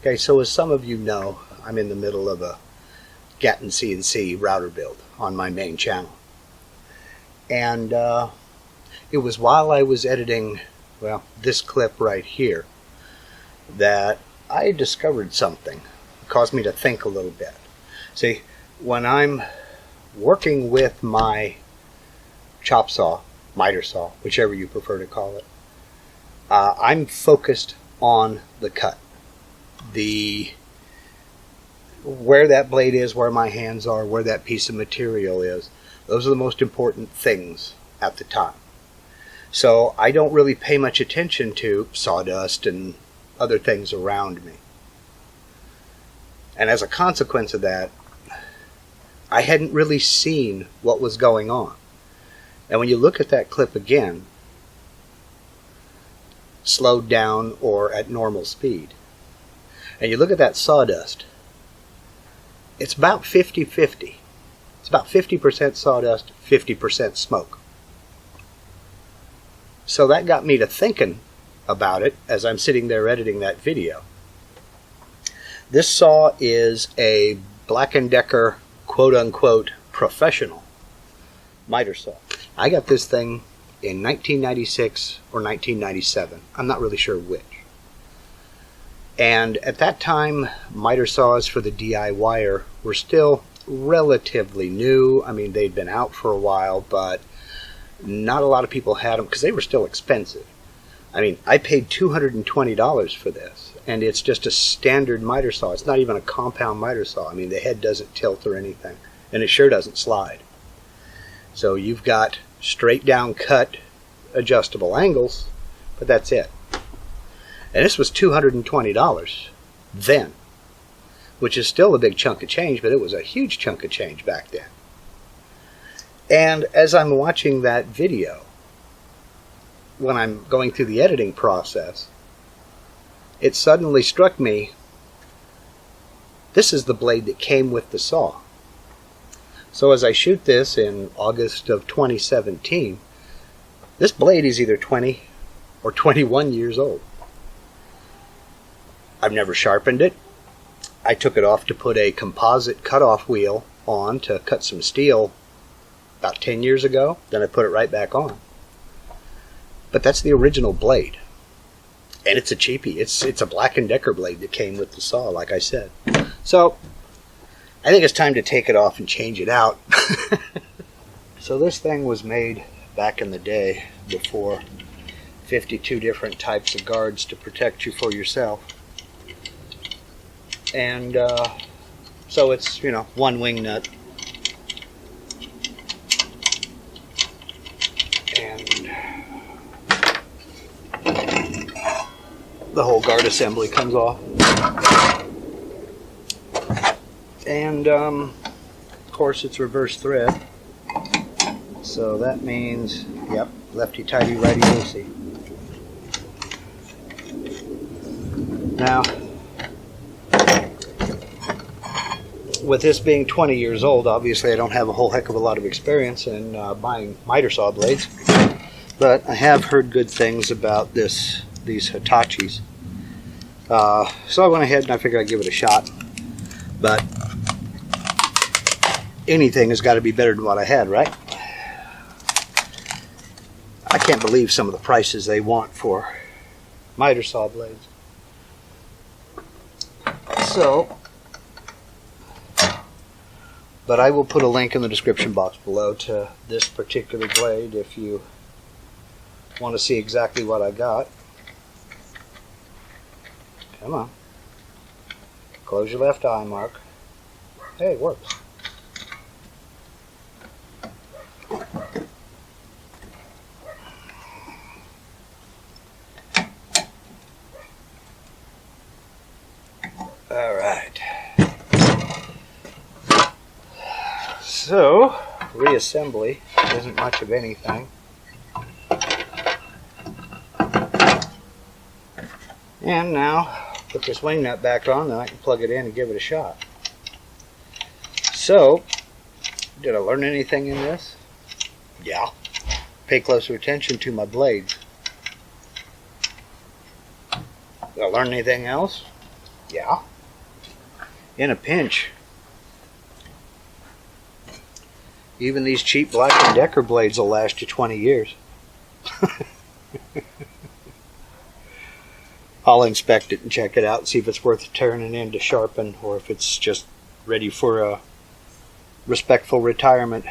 Okay, so as some of you know, I'm in the middle of a Gatton CNC router build on my main channel. And it was while I was editing, well, this clip right here, that I discovered something. It caused me to think a little bit. See, when I'm working with my chop saw, miter saw, whichever you prefer to call it, I'm focused on the cut. Where that blade is, where my hands are, where that piece of material is, those are the most important things at the time. So I don't really pay much attention to sawdust and other things around me. And as a consequence of that, I hadn't really seen what was going on. And when you look at that clip again, slowed down or at normal speed, and you look at that sawdust, it's about 50-50. It's about 50% sawdust, 50% smoke. So that got me to thinking about it as I'm sitting there editing that video. This saw is a Black Decker quote-unquote professional miter saw. I got this thing in 1996 or 1997. I'm not really sure which. And at that time, miter saws for the DIYer were still relatively new. I mean, they'd been out for a while, but not a lot of people had them because they were still expensive. I mean, I paid $220 for this, and it's just a standard miter saw. It's not even a compound miter saw. I mean, the head doesn't tilt or anything, and it sure doesn't slide. So you've got straight down cut adjustable angles, but that's it. And this was $220 then, which is still a big chunk of change, but it was a huge chunk of change back then. And as I'm watching that video, when I'm going through the editing process, it suddenly struck me, this is the blade that came with the saw. So as I shoot this in August of 2017, this blade is either 20 or 21 years old. I've never sharpened it. I took it off to put a composite cutoff wheel on to cut some steel about 10 years ago. Then I put it right back on. But that's the original blade. And it's a cheapie. It's a Black & Decker blade that came with the saw, like I said. So I think it's time to take it off and change it out. So this thing was made back in the day before 52 different types of guards to protect you for yourself. And so it's, you know, one wing nut. And the whole guard assembly comes off. And of course it's reverse thread. So that means, yep, lefty tighty, righty loosey. Now, with this being 20 years old, obviously I don't have a whole heck of a lot of experience in buying miter saw blades, but I have heard good things about these Hitachis. So I went ahead and I figured I'd give it a shot, but anything has got to be better than what I had, right? I can't believe some of the prices they want for miter saw blades. So, but I will put a link in the description box below to this particular blade if you want to see exactly what I got. Come on. Close your left eye, Mark. Hey, it works. Alright. So, reassembly isn't much of anything. And now, put this wing nut back on, then I can plug it in and give it a shot. So, did I learn anything in this? Yeah. Pay closer attention to my blades. Did I learn anything else? Yeah. In a pinch. Even these cheap Black Decker blades will last you 20 years. I'll inspect it and check it out and see if it's worth turning in to sharpen or if it's just ready for a respectful retirement.